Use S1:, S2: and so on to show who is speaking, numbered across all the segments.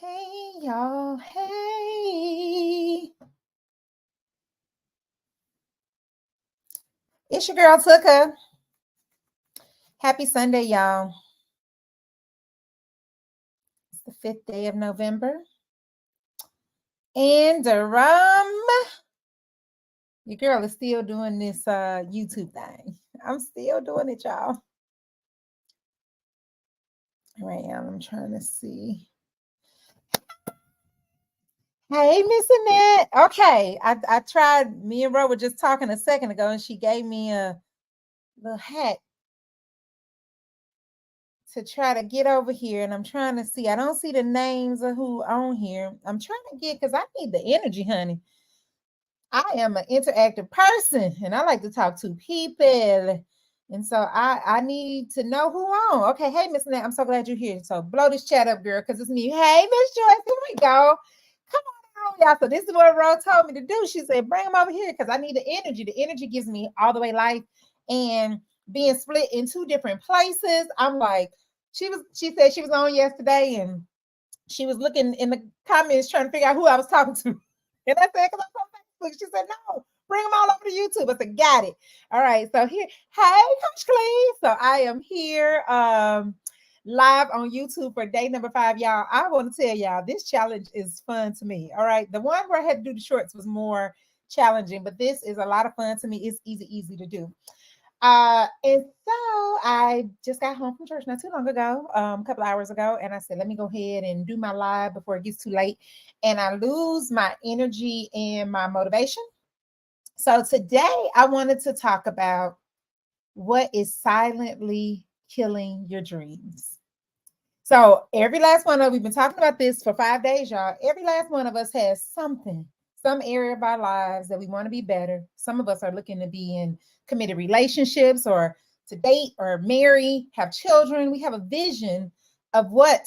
S1: Hey, y'all. Hey. It's your girl, Tuka. Happy Sunday, y'all. It's the 5th day of November. And your girl is still doing this YouTube thing. I'm still doing it, y'all. Right now, I'm trying to see. Hey, Miss Annette. Okay, I tried. Me and Ro were just talking a second ago, and she gave me a little hack to try to get over here, and I'm trying to see. I don't see the names of who on here. I'm trying to get because I need the energy, honey. I am an interactive person, and I like to talk to people, and so I need to know who on. Okay, hey Miss Annette, I'm so glad you're here. So blow this chat up, girl, because it's me. Hey Miss Joyce, here we go. Come on, y'all. So this is what Ro told me to do. She said, bring them over here because I need the energy. The energy gives me all the way life, and being split in two different places. I'm like, she said she was on yesterday and she was looking in the comments trying to figure out who I was talking to. And I said, because I'm on Facebook. She said, no, bring them all over to YouTube. I said, got it. All right. So here, hey, Coach Clee. So I am here live on YouTube for day number 5. Y'all, I want to tell y'all, this challenge is fun to me. All right. The one where I had to do the shorts was more challenging, but this is a lot of fun to me. It's easy to do. And so I just got home from church not too long ago, a couple hours ago, and I said, let me go ahead and do my live before it gets too late and I lose my energy and my motivation. So today I wanted to talk about what is silently killing your dreams. So every last one of we've been talking about this for 5 days, y'all. Every last one of us has something, some area of our lives that we want to be better. Some of us are looking to be in committed relationships or to date or marry, have children. We have a vision of what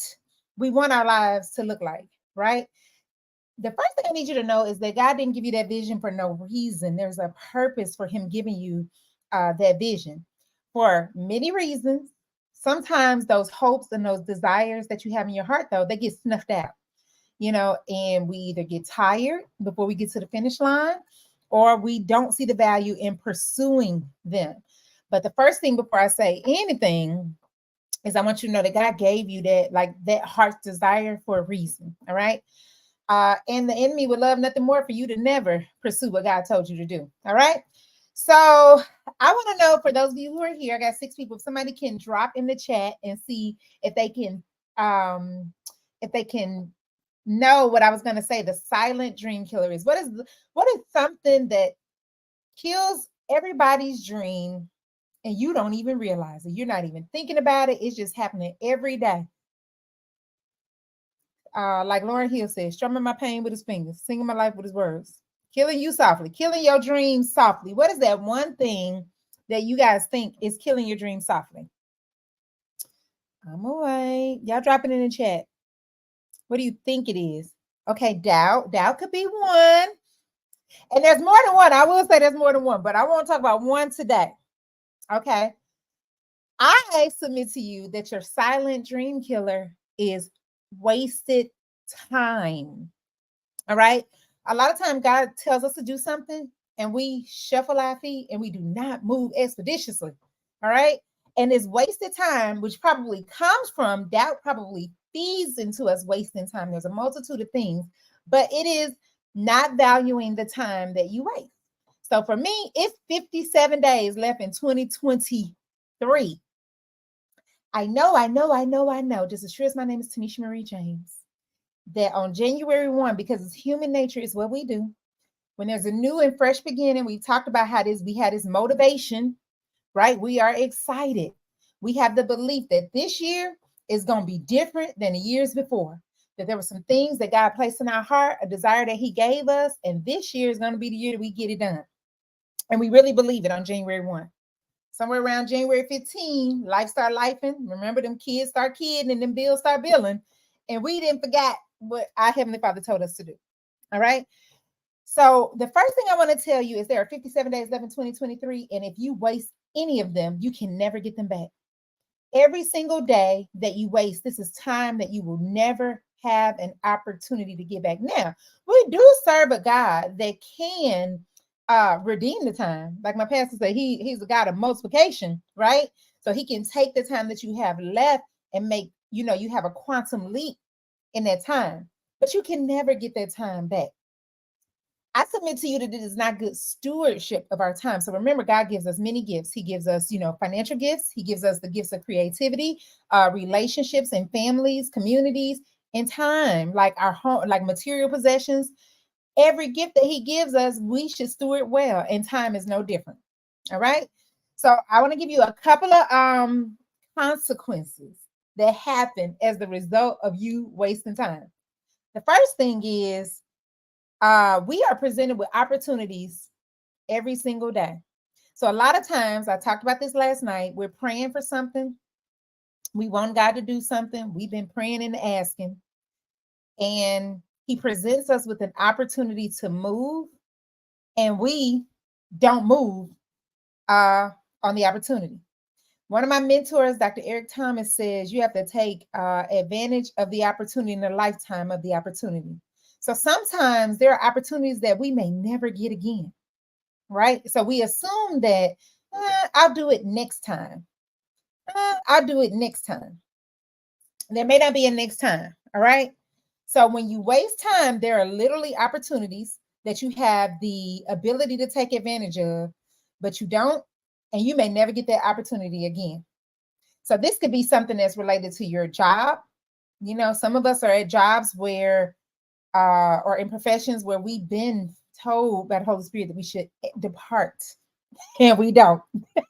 S1: we want our lives to look like, right? The first thing I need you to know is that God didn't give you that vision for no reason. There's a purpose for Him giving you that vision for many reasons. Sometimes those hopes and those desires that you have in your heart, though, they get snuffed out, and we either get tired before we get to the finish line or we don't see the value in pursuing them. But the first thing before I say anything is I want you to know that God gave you that heart's desire for a reason. All right. And the enemy would love nothing more for you to never pursue what God told you to do. All right. So I want to know, for those of you who are here, I got 6 people. If somebody can drop in the chat and see if they can um if they can know what I was going to say. The silent dream killer is what is something that kills everybody's dream and you don't even realize it. You're not even thinking about it. It's just happening every day. Like Lauryn Hill says, strumming my pain with his fingers, singing my life with his words, killing you softly, killing your dreams softly. What is that one thing that you guys think is killing your dreams softly? I'm away. Y'all drop it in the chat. What do you think it is? Okay, doubt. Doubt could be one. And there's more than one. I will say there's more than one, but I want to talk about one today. Okay. I submit to you that your silent dream killer is wasted time. All right. A lot of times God tells us to do something and we shuffle our feet and we do not move expeditiously. All right. And it's wasted time, which probably comes from doubt, probably feeds into us wasting time. There's a multitude of things, but it is not valuing the time that you waste. So for me, it's 57 days left in 2023. I know. Just as sure as my name is Tanisha Marie James, that on January 1, because it's human nature, is what we do. When there's a new and fresh beginning, we talked about how we had this motivation, right? We are excited. We have the belief that this year is going to be different than the years before. That there were some things that God placed in our heart, a desire that He gave us, and this year is going to be the year that we get it done. And we really believe it on January 1. Somewhere around January 15, life start lifing. Remember, them kids start kidding and them bills start billing. And we didn't forget what our Heavenly Father told us to do. All right. So the first thing I want to tell you is there are 57 days left in 2023. And if you waste any of them, you can never get them back. Every single day that you waste, this is time that you will never have an opportunity to get back. Now, we do serve a God that can redeem the time. Like my pastor said, he's a God of multiplication, right? So he can take the time that you have left and make, you have a quantum leap in that time, but you can never get that time back. I submit to you that it is not good stewardship of our time. So remember, God gives us many gifts. He gives us, financial gifts. He gives us the gifts of creativity, relationships and families, communities, and time, like our home, like material possessions. Every gift that he gives us, we should steward well, and time is no different. All right. So I want to give you a couple of consequences that happen as the result of you wasting time. The first thing is we are presented with opportunities every single day. So a lot of times, I talked about this last night, we're praying for something. We want God to do something. We've been praying and asking. And he presents us with an opportunity to move, and we don't move on the opportunity. One of my mentors, Dr. Eric Thomas, says you have to take advantage of the opportunity in the lifetime of the opportunity. So sometimes there are opportunities that we may never get again, right? So we assume that I'll do it next time. I'll do it next time. There may not be a next time, all right? So when you waste time, there are literally opportunities that you have the ability to take advantage of, but you don't, and you may never get that opportunity again. So this could be something that's related to your job. Some of us are at jobs where, or in professions where we've been told by the Holy Spirit that we should depart, and we don't.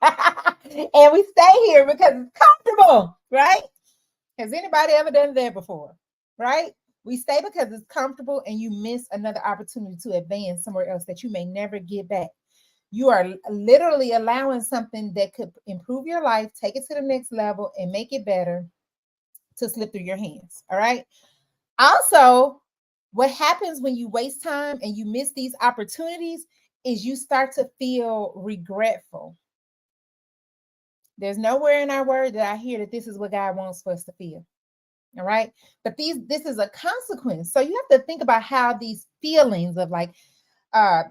S1: And we stay here because it's comfortable, right? Has anybody ever done that before? Right? We stay because it's comfortable, and you miss another opportunity to advance somewhere else that you may never get back. You are literally allowing something that could improve your life, take it to the next level, and make it better to slip through your hands. All right. Also, what happens when you waste time and you miss these opportunities is you start to feel regretful. There's nowhere in our word that I hear that this is what God wants for us to feel. All right. But this is a consequence. So you have to think about how these feelings of like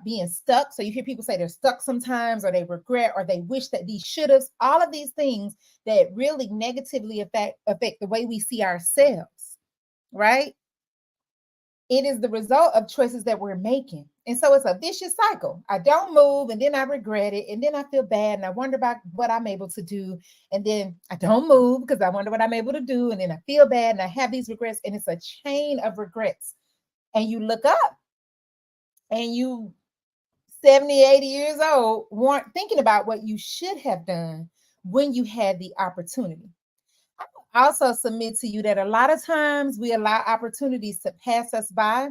S1: being stuck. So you hear people say they're stuck sometimes, or they regret, or they wish that these should have, all of these things that really negatively affect the way we see ourselves, right? It is the result of choices that we're making. And so it's a vicious cycle. I don't move, and then I regret it, and then I feel bad, and I wonder about what I'm able to do. And then I don't move because I wonder what I'm able to do, and then I feel bad, and I have these regrets, and it's a chain of regrets. And you look up, and you 70, 80 years old weren't thinking about what you should have done when you had the opportunity. I also submit to you that a lot of times we allow opportunities to pass us by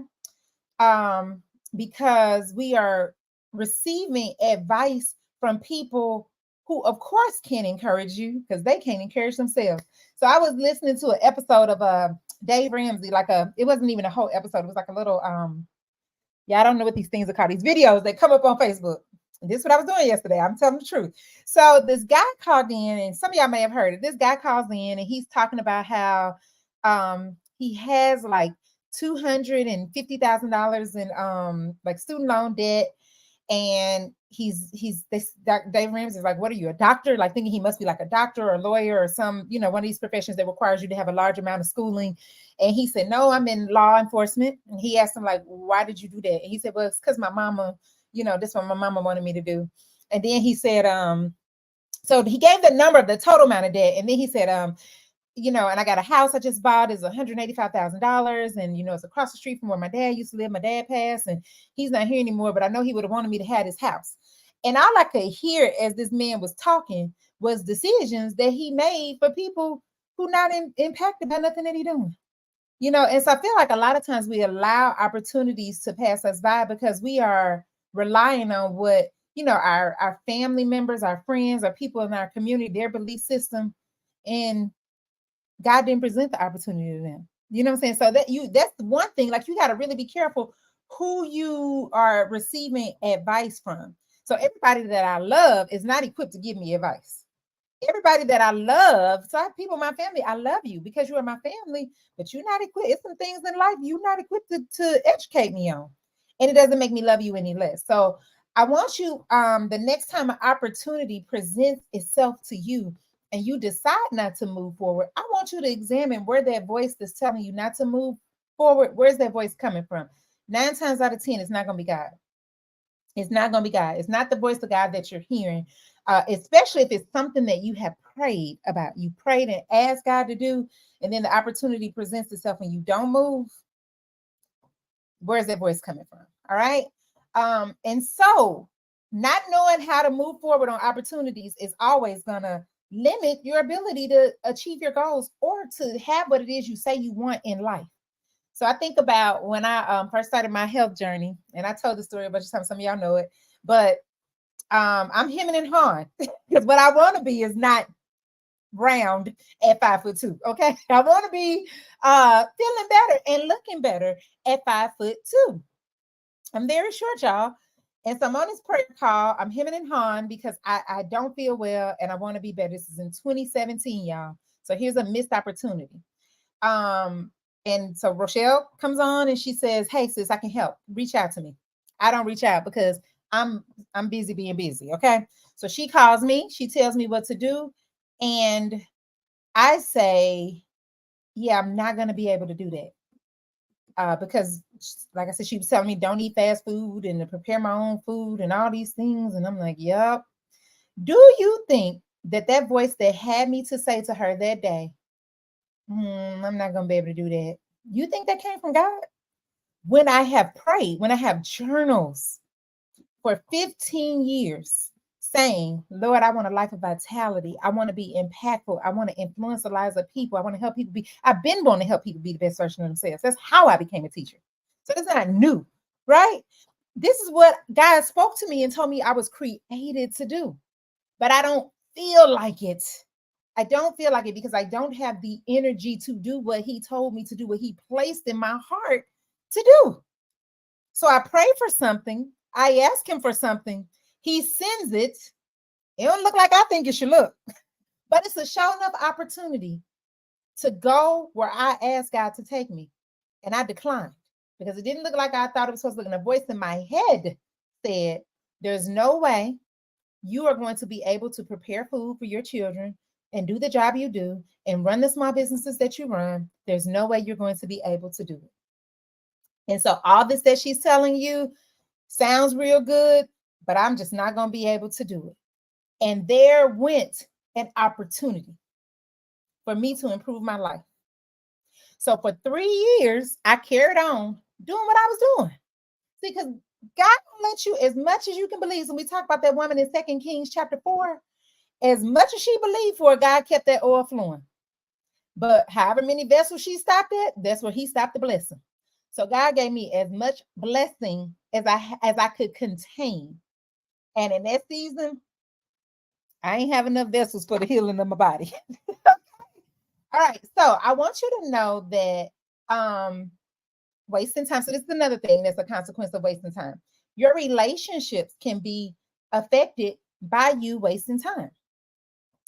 S1: because we are receiving advice from people who, of course, can encourage you because they can't encourage themselves. So I was listening to an episode of Dave Ramsey, it wasn't even a whole episode. It was like a little, I don't know what these things are called. These videos that come up on Facebook. And this is what I was doing yesterday. I'm telling the truth. So this guy called in, and some of y'all may have heard it. This guy calls in, and he's talking about how he has like $250,000 in like student loan debt, and he's this Dave Ramsey is like, what are you, a doctor? Like thinking he must be like a doctor or a lawyer or some, one of these professions that requires you to have a large amount of schooling. And he said, no, I'm in law enforcement. And he asked him like, why did you do that? And he said, well, it's because my mama, this is what my mama wanted me to do. And then he said, so he gave the number of the total amount of debt. And then he said, and I got a house I just bought is $185,000. And, it's across the street from where my dad used to live. My dad passed, and he's not here anymore, but I know he would have wanted me to have his house. And all I could hear as this man was talking was decisions that he made for people who not impacted by nothing that he doing. And so I feel like a lot of times we allow opportunities to pass us by because we are relying on what, our family members, our friends, our people in our community, their belief system. And God didn't present the opportunity to them. You know what I'm saying? So that's one thing. Like, you got to really be careful who you are receiving advice from. So everybody that I love is not equipped to give me advice. everybody that I love. So I have people in my family, I love you because you are my family, but you're not equipped. It's some things in life you're not equipped to educate me on. And it doesn't make me love you any less. So I want you, the next time an opportunity presents itself to you and you decide not to move forward, I want you to examine where that voice that's telling you not to move forward, where's that voice coming from? 9 times out of 10, it's not going to be God. It's not going to be God. It's not the voice of God that you're hearing, especially if it's something that you have prayed about. You prayed and asked God to do, and then the opportunity presents itself and you don't move. Where's that voice coming from? All right. And so, not knowing how to move forward on opportunities is always going to limit your ability to achieve your goals or to have what it is you say you want in life. So I think about when I first started my health journey, and I told the story a bunch of times. Some of y'all know it, but I'm hemming and hawing because what I want to be is not round at 5'2". Okay, I want to be feeling better and looking better at 5'2". I'm very short, y'all. And so I'm on this prayer call. I'm hemming and hawing because I don't feel well and I want to be better. This is in 2017, y'all. So here's a missed opportunity. And so Rochelle comes on and she says, "Hey sis, I can help. Reach out to me." I don't reach out because I'm busy being busy. Okay. So she calls me, she tells me what to do. And I say, yeah, I'm not gonna be able to do that. Because like I said, she was telling me don't eat fast food and to prepare my own food and all these things. And I'm like, yep. Do you think that that voice that had me to say to her that day, I'm not going to be able to do that, you think that came from God? When I have prayed, when I have journals for 15 years saying, Lord, I want a life of vitality. I want to be impactful. I want to influence the lives of people. I want to help people be, I've been wanting to help people be the best version of themselves. That's how I became a teacher. So it's not new, right? This is what God spoke to me and told me I was created to do, but I don't feel like it. I don't feel like it because I don't have the energy to do what he told me to do, what he placed in my heart to do. So I pray for something. I ask him for something. He sends it. It don't look like I think it should look, but it's a show enough opportunity to go where I asked God to take me. And I declined because it didn't look like I thought it was supposed to look. And a voice in my head said, there's no way you are going to be able to prepare food for your children and do the job you do and run the small businesses that you run. There's no way you're going to be able to do it. And so all this that she's telling you sounds real good, but I'm just not going to be able to do it. And there went an opportunity for me to improve my life. So for 3 years, I carried on doing what I was doing. See, because God will let you, as much as you can believe. So we talk about that woman in 2 Kings chapter 4. As much as she believed for it, God kept that oil flowing. But however many vessels she stopped at, that's where he stopped the blessing. So God gave me as much blessing as I could contain. And in that season, I ain't have enough vessels for the healing of my body. All right. So I want you to know that wasting time. So this is another thing that's a consequence of wasting time. Your relationships can be affected by you wasting time.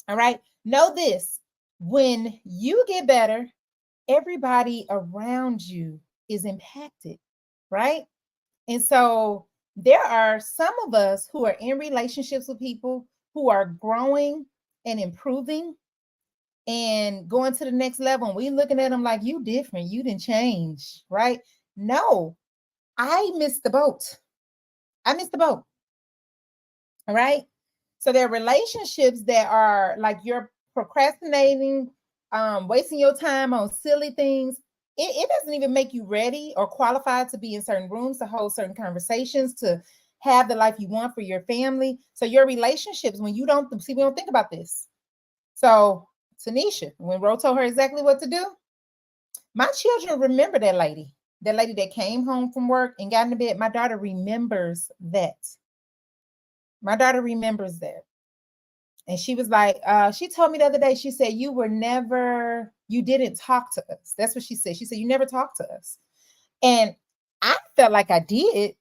S1: All right. Know this, when you get better, everybody around you is impacted, right? And so there are some of us who are in relationships with people who are growing and improving and going to the next level. And we looking at them like, you different, you didn't change, right? No, I missed the boat. I missed the boat. All right. So there are relationships that are like you're procrastinating, wasting your time on silly things. It doesn't even make you ready or qualified to be in certain rooms, to hold certain conversations, to have the life you want for your family. So your relationships, when you don't see, we don't think about this. So Tanisha, when Ro told her exactly what to do, my children remember that lady that came home from work and got into bed. My daughter remembers that. My daughter remembers that. And she was like, she told me the other day, she said, you didn't talk to us. That's what she said. She said, you never talked to us. And I felt like I did.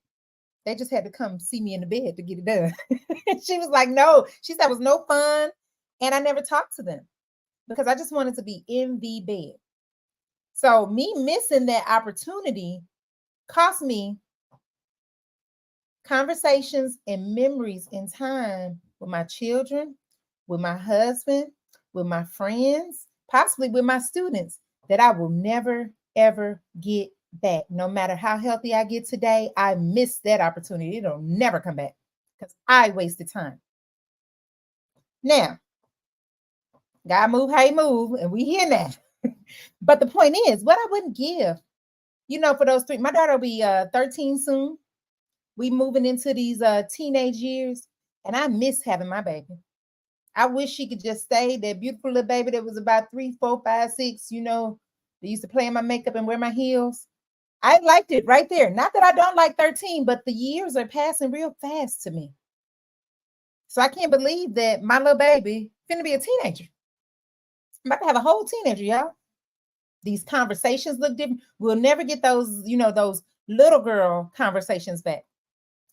S1: They just had to come see me in the bed to get it done. She was like, no. She said it was no fun. And I never talked to them because I just wanted to be in the bed. So me missing that opportunity cost me conversations and memories in time with my children, with my husband, with my friends, possibly with my students that I will never, ever get back. No matter how healthy I get today, I missed that opportunity. It'll never come back because I wasted time. Now, God move how he move, and we hear that. But the point is, what I wouldn't give, for those three, my daughter will be 13 soon. We moving into these teenage years, and I miss having my baby. I wish she could just stay that beautiful little baby that was about 3, 4, 5, 6. They used to play in my makeup and wear my heels. I liked it right there. Not that I don't like 13, but the years are passing real fast to me. So I can't believe that my little baby finna be a teenager. I'm about to have a whole teenager, y'all. These conversations look different. We'll never get those, those little girl conversations back.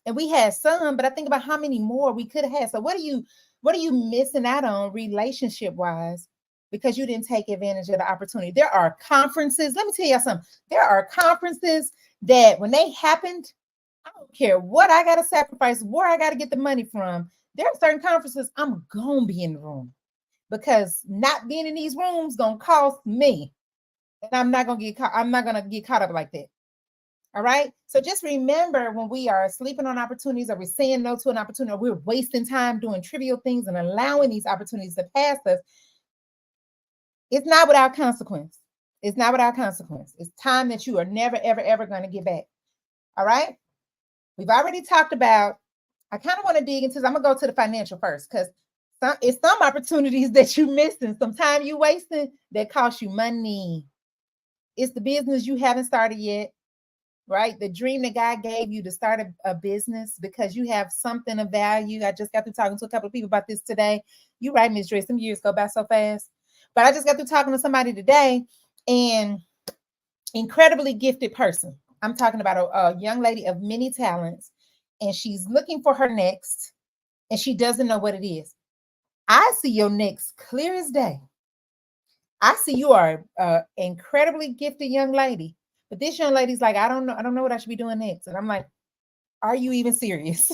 S1: And we had some, but I think about how many more we could have had. So what are you missing out on relationship wise because you didn't take advantage of the opportunity? There are conferences. Let me tell you something. There are conferences that when they happened, I don't care what I got to sacrifice, where I got to get the money from. There are certain conferences I'm gonna be in the room because not being in these rooms gonna cost me, and I'm not gonna get caught up like that. All right. So just remember when we are sleeping on opportunities or we're saying no to an opportunity or we're wasting time doing trivial things and allowing these opportunities to pass us, it's not without consequence. It's not without consequence. It's time that you are never, ever, ever going to get back. All right. We've already talked about, I kind of want to dig into, I'm going to go to the financial first because it's some opportunities that you missing, some time you wasting that cost you money. It's the business you haven't started yet. Right? The dream that God gave you to start a business because you have something of value. I just got through talking to a couple of people about this today. You right, Miss Dre, some years go by so fast. But I just got through talking to somebody today, and incredibly gifted person. I'm talking about a young lady of many talents, and she's looking for her next, and she doesn't know what it is. I see your next clear as day. I see you are an incredibly gifted young lady. But this young lady's like, I don't know what I should be doing next. And I'm like, are you even serious?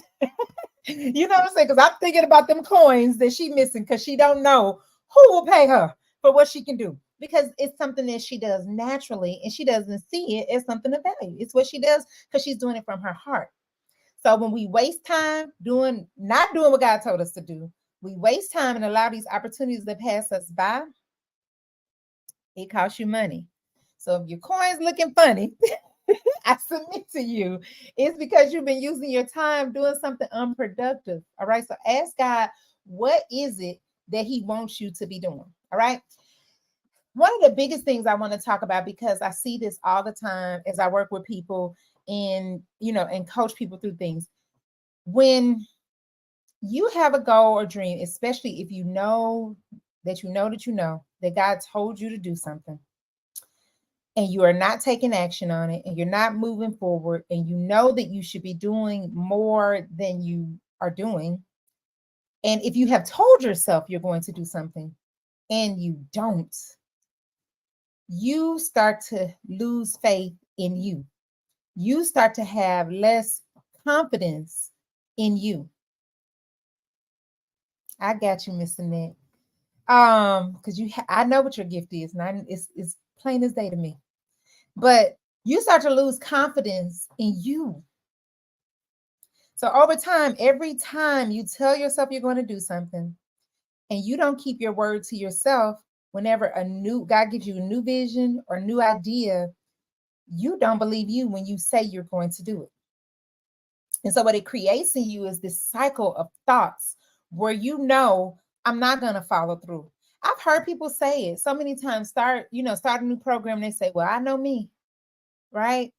S1: You know what I'm saying? Because I'm thinking about them coins that she missing because she don't know who will pay her for what she can do. Because it's something that she does naturally and she doesn't see it as something of value. It's what she does because she's doing it from her heart. So when we waste time not doing what God told us to do, we waste time and allow these opportunities to pass us by, it costs you money. So if your coin's looking funny, I submit to you, it's because you've been using your time doing something unproductive. All right. So ask God, what is it that He wants you to be doing? All right. One of the biggest things I want to talk about, because I see this all the time as I work with people and, and coach people through things. When you have a goal or dream, especially if you know that God told you to do something, and you are not taking action on it, and you're not moving forward, and you know that you should be doing more than you are doing. And if you have told yourself you're going to do something and you don't, you start to lose faith in you. You start to have less confidence in you. I got you, Miss Annette. Because I know what your gift is, and it's plain as day to me. But you start to lose confidence in you. So over time, every time you tell yourself you're going to do something and you don't keep your word to yourself, whenever God gives you a new vision or new idea, you don't believe you when you say you're going to do it. And so what it creates in you is this cycle of thoughts where I'm not going to follow through. I've heard people say it so many times, start a new program. They say, well, I know me, right?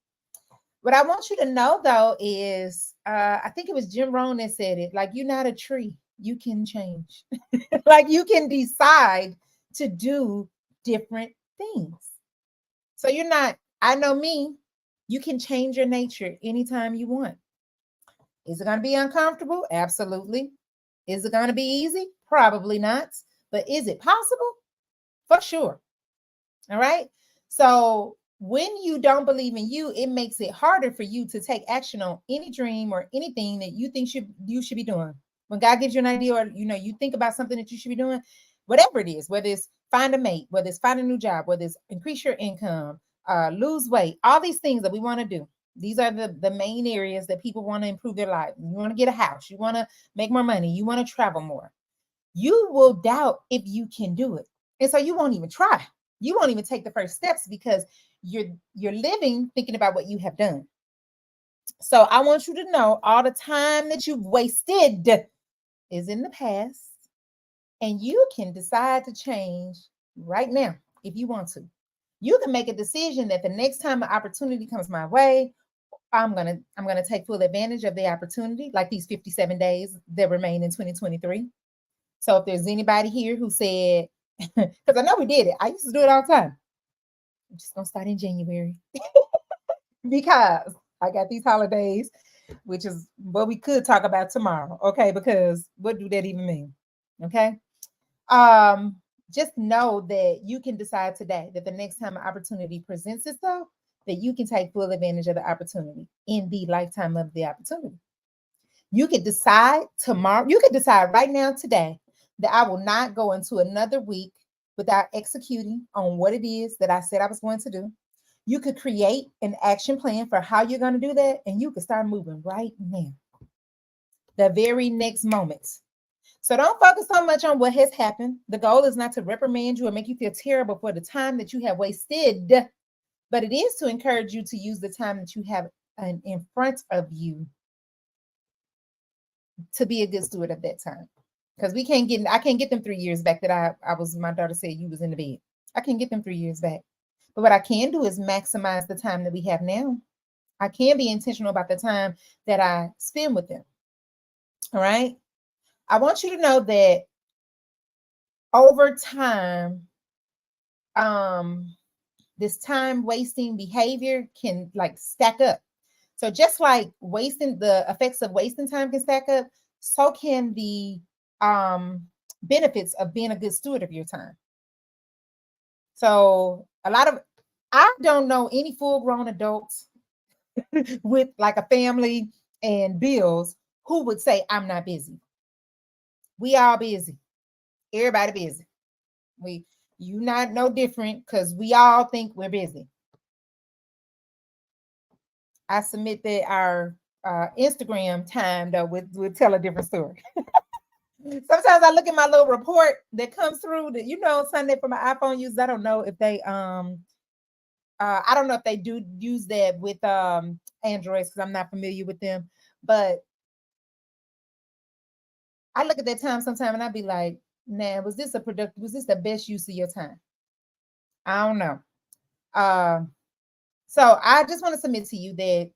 S1: What I want you to know, though, is I think it was Jim Rohn that said it, like, you're not a tree. You can change. Like, you can decide to do different things. So you're not, I know me, you can change your nature anytime you want. Is it going to be uncomfortable? Absolutely. Is it going to be easy? Probably not. but is it possible? For sure. All right. So when you don't believe in you, it makes it harder for you to take action on any dream or anything that you think you should be doing. When God gives you an idea, or you think about something that you should be doing, whatever it is, whether it's find a mate, whether it's find a new job, whether it's increase your income, lose weight, all these things that we want to do. These are the main areas that people want to improve their life. You want to get a house, you want to make more money, you want to travel more. You will doubt if you can do it. And so you won't even try. You won't even take the first steps because you're living thinking about what you have done. So I want you to know all the time that you've wasted is in the past, and you can decide to change right now if you want to. You can make a decision that the next time an opportunity comes my way, I'm gonna take full advantage of the opportunity, like these 57 days that remain in 2023. So if there's anybody here who said, because I know we did it, I used to do it all the time. I'm just gonna start in January because I got these holidays, which is what we could talk about tomorrow. Okay, because what do that even mean? Okay. Just know that you can decide today that the next time an opportunity presents itself, that you can take full advantage of the opportunity in the lifetime of the opportunity. You could decide tomorrow, you could decide right now today that I will not go into another week without executing on what it is that I said I was going to do. You could create an action plan for how you're going to do that, and you can start moving right now, the very next moment. So don't focus so much on what has happened. The goal is not to reprimand you or make you feel terrible for the time that you have wasted, but it is to encourage you to use the time that you have in front of you to be a good steward of that time. Because I can't get them 3 years back that my daughter said you was in the bed. I can't get them 3 years back. But what I can do is maximize the time that we have now. I can be intentional about the time that I spend with them. All right. I want you to know that over time, this time wasting behavior can like stack up. So just like the effects of wasting time can stack up, so can the benefits of being a good steward of your time. So I don't know any full-grown adults with like a family and bills who would say I'm not busy. We all busy. Everybody busy. You not no different because we all think we're busy. I submit that our Instagram time though would tell a different story. Sometimes I look at my little report that comes through that Sunday for my iPhone users. I don't know if they do use that with Androids because I'm not familiar with them. But I look at that time sometime and I'd be like, man, was this the best use of your time? I don't know. So I just want to submit to you that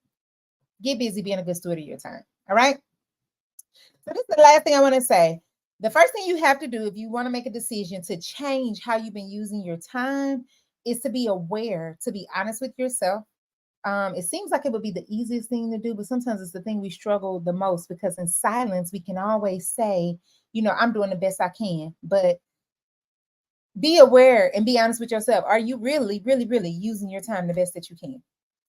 S1: get busy being a good steward of your time. All right. So this is the last thing I want to say. The first thing you have to do if you want to make a decision to change how you've been using your time is to be aware, to be honest with yourself. It seems like it would be the easiest thing to do, but sometimes it's the thing we struggle the most because in silence, we can always say, I'm doing the best I can, but be aware and be honest with yourself. Are you really, really, really using your time the best that you can?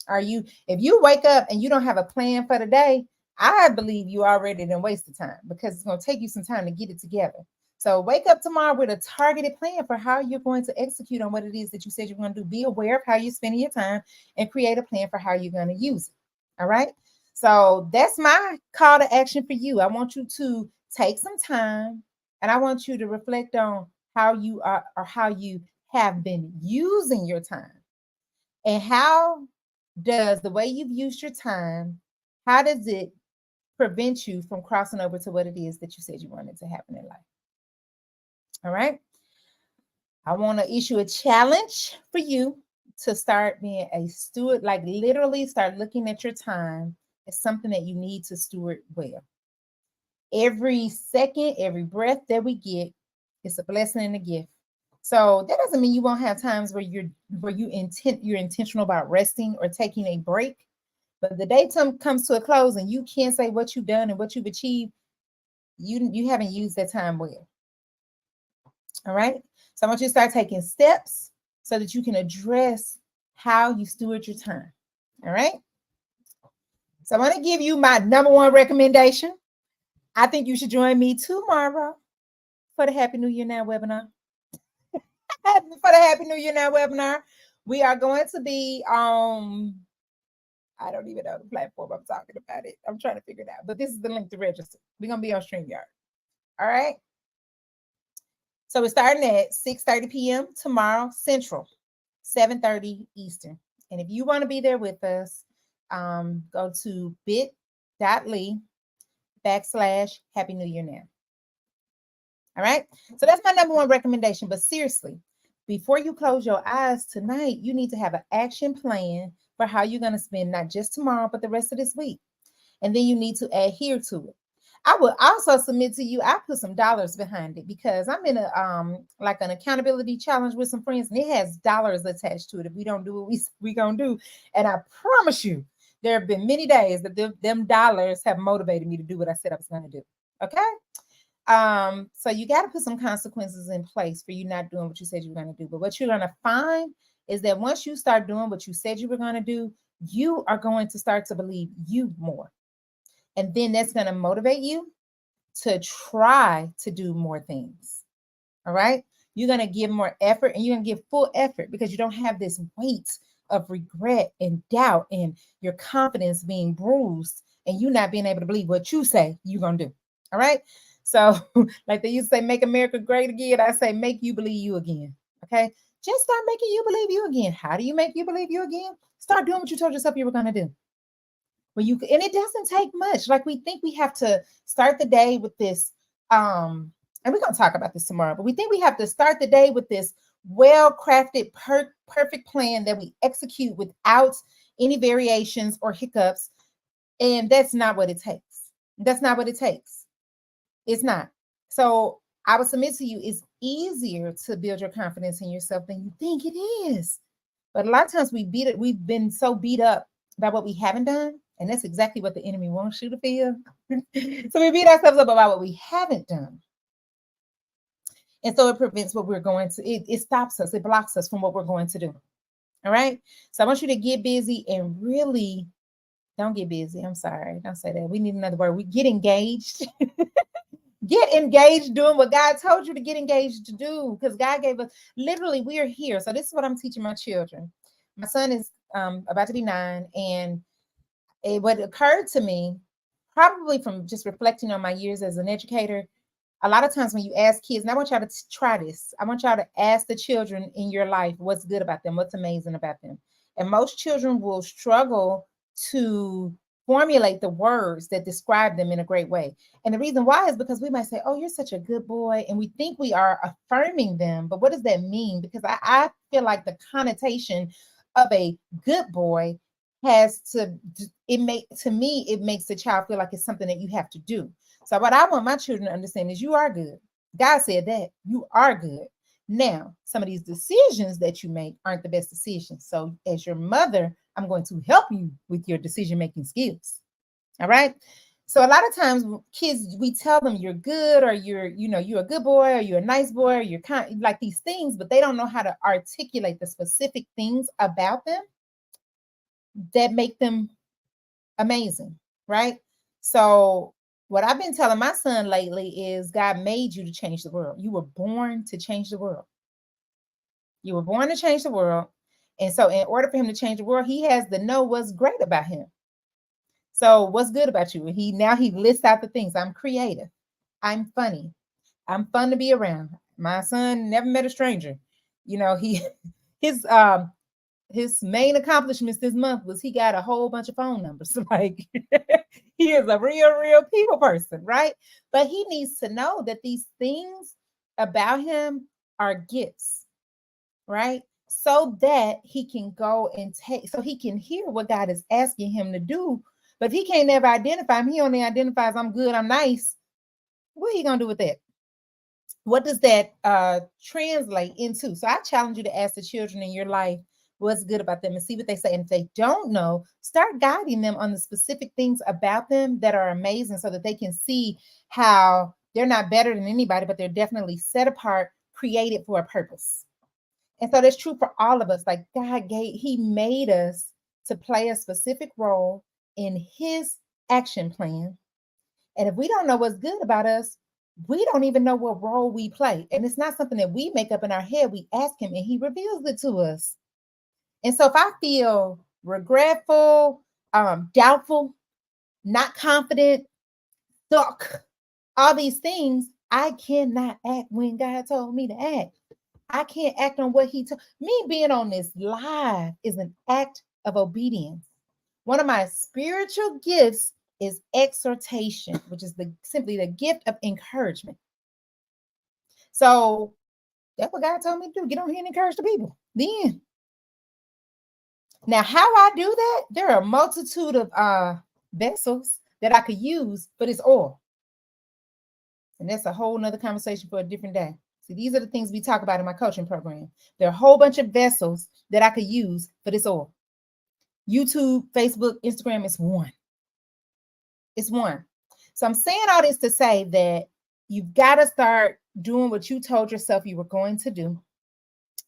S1: If you wake up and you don't have a plan for the day, I believe you already done wasted time because it's going to take you some time to get it together. So wake up tomorrow with a targeted plan for how you're going to execute on what it is that you said you're going to do. Be aware of how you're spending your time and create a plan for how you're going to use it. All right. So that's my call to action for you. I want you to take some time and I want you to reflect on how you are or how you have been using your time and how does the way you've used your time, how does it prevent you from crossing over to what it is that you said you wanted to happen in life? All right. I want to issue a challenge for you to start being a steward, like literally start looking at your time as something that you need to steward well. Every second, every breath that we get is a blessing and a gift. So that doesn't mean you won't have times where you're intentional about resting or taking a break. But the day comes to a close and you can't say what you've done and what you've achieved, you haven't used that time well. All right. So I want you to start taking steps so that you can address how you steward your time. All right. So I want to give you my number one recommendation. I think you should join me tomorrow for the Happy New Year Now webinar. For the Happy New Year Now webinar, we are going to be I don't even know the platform I'm talking about it. I'm trying to figure it out, but this is the link to register. We're gonna be on StreamYard. All right. So we're starting at 6:30 p.m. tomorrow Central, 7:30 Eastern. And if you want to be there with us, go to bit.ly/Happy New Year Now. All right. So that's my number one recommendation. But seriously, before you close your eyes tonight, you need to have an action plan for how you're going to spend not just tomorrow, but the rest of this week. And then you need to adhere to it. I will also submit to you, I put some dollars behind it because I'm in a like an accountability challenge with some friends, and it has dollars attached to it if we don't do what we gonna do. And I promise you, there have been many days that them dollars have motivated me to do what I said I was gonna do. Okay. So you got to put some consequences in place for you not doing what you said you were going to do. But what you're going to find is that once you start doing what you said you were going to do, you are going to start to believe you more. And then that's going to motivate you to try to do more things. All right. You're going to give more effort, and you're going to give full effort because you don't have this weight of regret and doubt and your confidence being bruised and you not being able to believe what you say you're going to do. All right. So, like they used to say, make America great again. I say, make you believe you again. Okay. Just start making you believe you again. How do you make you believe you again? Start doing what you told yourself you were going to do. Well, and it doesn't take much. Like we think we have to start the day with this, and we're going to talk about this tomorrow, but we think we have to start the day with this well-crafted, perfect plan that we execute without any variations or hiccups. And that's not what it takes. That's not what it takes. It's not. So I would submit to you, it's easier to build your confidence in yourself than you think it is. But a lot of times we've been so beat up by what we haven't done. And that's exactly what the enemy wants you to feel. So we beat ourselves up about what we haven't done. And so it prevents what we're going to, it stops us, it blocks us from what we're going to do. All right. So I want you to get busy and really don't get busy. I'm sorry. Don't say that. We need another word. We get engaged. Get engaged doing what God told you to get engaged to do, because God gave us, literally, we are here. So this is what I'm teaching my children. My son is about to be 9, and what occurred to me, probably from just reflecting on my years as an educator, a lot of times when you ask kids, and I want y'all to try this, I want y'all to ask the children in your life what's good about them, what's amazing about them. And most children will struggle to formulate the words that describe them in a great way. And the reason why is because we might say, oh, you're such a good boy. And we think we are affirming them. But what does that mean? Because I feel like the connotation of a good boy has to, it makes the child feel like it's something that you have to do. So what I want my children to understand is you are good. God said that you are good. Now, some of these decisions that you make aren't the best decisions. So as your mother, I'm going to help you with your decision-making skills. All right. So a lot of times kids, we tell them you're good, or you're a good boy, or you're a nice boy, or you're kind of like these things, but they don't know how to articulate the specific things about them that make them amazing. Right. So what I've been telling my son lately is God made you to change the world. You were born to change the world. You were born to change the world. And so in order for him to change the world, he has to know what's great about him. So what's good about you? He lists out the things. I'm creative. I'm funny. I'm fun to be around. My son never met a stranger. His main accomplishments this month was he got a whole bunch of phone numbers. Like he is a real people person, right? But he needs to know that these things about him are gifts, right? So that he can go and so he can hear what God is asking him to do. But if he can't never identify him, he only identifies I'm good, I'm nice. What are you gonna do with that? What does that translate into? So I challenge you to ask the children in your life what's good about them and see what they say. And if they don't know, start guiding them on the specific things about them that are amazing so that they can see how they're not better than anybody, but they're definitely set apart, created for a purpose. And so that's true for all of us. Like he made us to play a specific role in his action plan. And if we don't know what's good about us, we don't even know what role we play. And it's not something that we make up in our head. We ask him and he reveals it to us. And so if I feel regretful, doubtful, not confident, stuck, all these things, I cannot act when God told me to act. I can't act on what he told me. Being on this live is an act of obedience. One of my spiritual gifts is exhortation, which is simply the gift of encouragement. So that's what God told me to do. Get on here and encourage the people. Then, now how I do that, there are a multitude of vessels that I could use for this oil. And that's a whole nother conversation for a different day. See, these are the things we talk about in my coaching program. There are a whole bunch of vessels that I could use for this oil. YouTube, Facebook, Instagram is one. It's one. So I'm saying all this to say that you've got to start doing what you told yourself you were going to do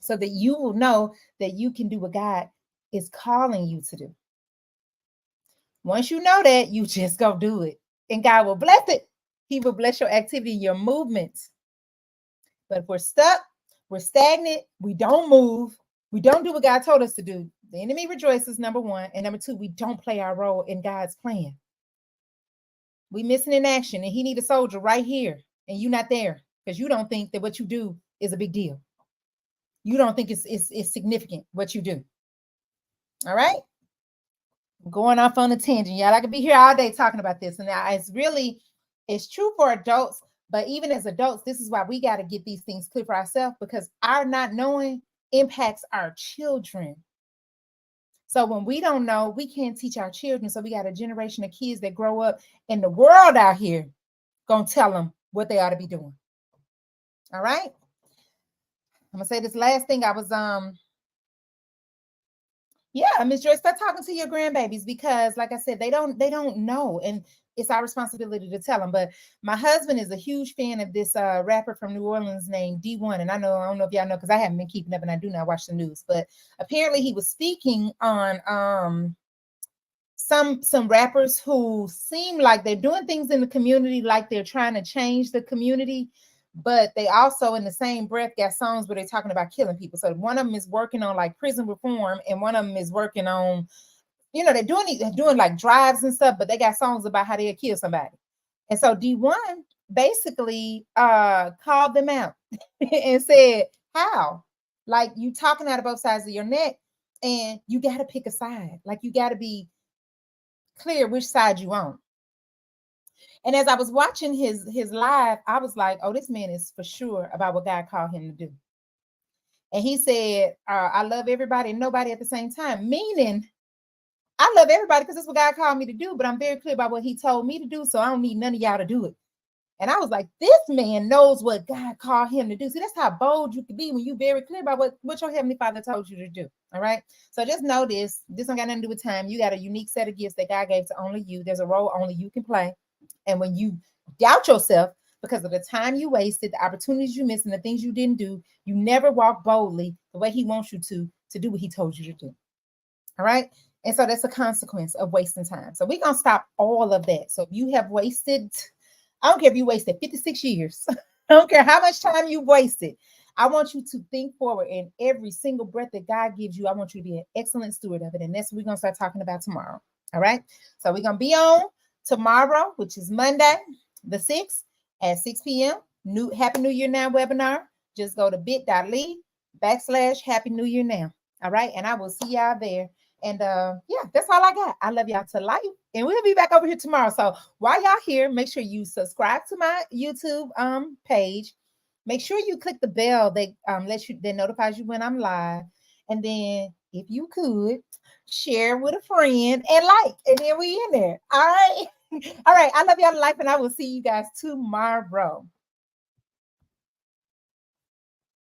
S1: so that you will know that you can do what God is calling you to do. Once you know that, you just go do it. And God will bless it. He will bless your activity, your movements. But if we're stuck, we're stagnant, we don't move, we don't do what God told us to do, the enemy rejoices, number one. And number two, we don't play our role in God's plan. We missing in action, and he need a soldier right here, and you not there because you don't think that what you do is a big deal. You don't think it's significant what you do. All right? I'm going off on a tangent, y'all. I could be here all day talking about this, and it's true for adults. But even as adults, this is why we got to get these things clear for ourselves, because our not knowing impacts our children. So when we don't know, we can't teach our children. So we got a generation of kids that grow up in the world out here gonna tell them what they ought to be doing. All right. I'm gonna say this last thing. Miss Joyce, start talking to your grandbabies, because like I said, they don't know. And it's our responsibility to tell them. But my husband is a huge fan of this rapper from New Orleans named D1. And I don't know if y'all know, because I haven't been keeping up and I do not watch the news. But apparently he was speaking on some rappers who seem like they're doing things in the community, like they're trying to change the community. But they also, in the same breath, got songs where they're talking about killing people. So one of them is working on like prison reform, and one of them is working on, they're doing like drives and stuff, but they got songs about how they'll kill somebody. And so D1 basically called them out and said, how? Like, you talking out of both sides of your neck, and you got to pick a side. Like, you got to be clear which side you on. And as I was watching his live, I was like, oh, this man is for sure about what God called him to do. And he said, I love everybody and nobody at the same time, meaning I love everybody because that's what God called me to do, but I'm very clear about what he told me to do, so I don't need none of y'all to do it. And I was like, this man knows what God called him to do. See, that's how bold you can be when you're very clear about what your Heavenly Father told you to do. All right. So just know this don't got nothing to do with time. You got a unique set of gifts that God gave to only you. There's a role only you can play. And when you doubt yourself because of the time you wasted, the opportunities you missed, and the things you didn't do, you never walk boldly the way he wants you to do what he told you to do. All right. And so that's a consequence of wasting time. So we're going to stop all of that. So if you have wasted, I don't care if you wasted 56 years. I don't care how much time you wasted. I want you to think forward, in every single breath that God gives you, I want you to be an excellent steward of it. And that's what we're going to start talking about tomorrow. All right. So we're going to be on tomorrow, which is Monday, the 6th at 6 p.m. Happy New Year Now webinar. Just go to bit.ly/Happy New Year Now. All right. And I will see y'all there. And that's all I got. I love y'all to life. And we'll be back over here tomorrow. So while y'all here, make sure you subscribe to my YouTube page. Make sure you click the bell that notifies you when I'm live. And then if you could, share with a friend and like. And then we in there. All right. All right. I love y'all to life, and I will see you guys tomorrow.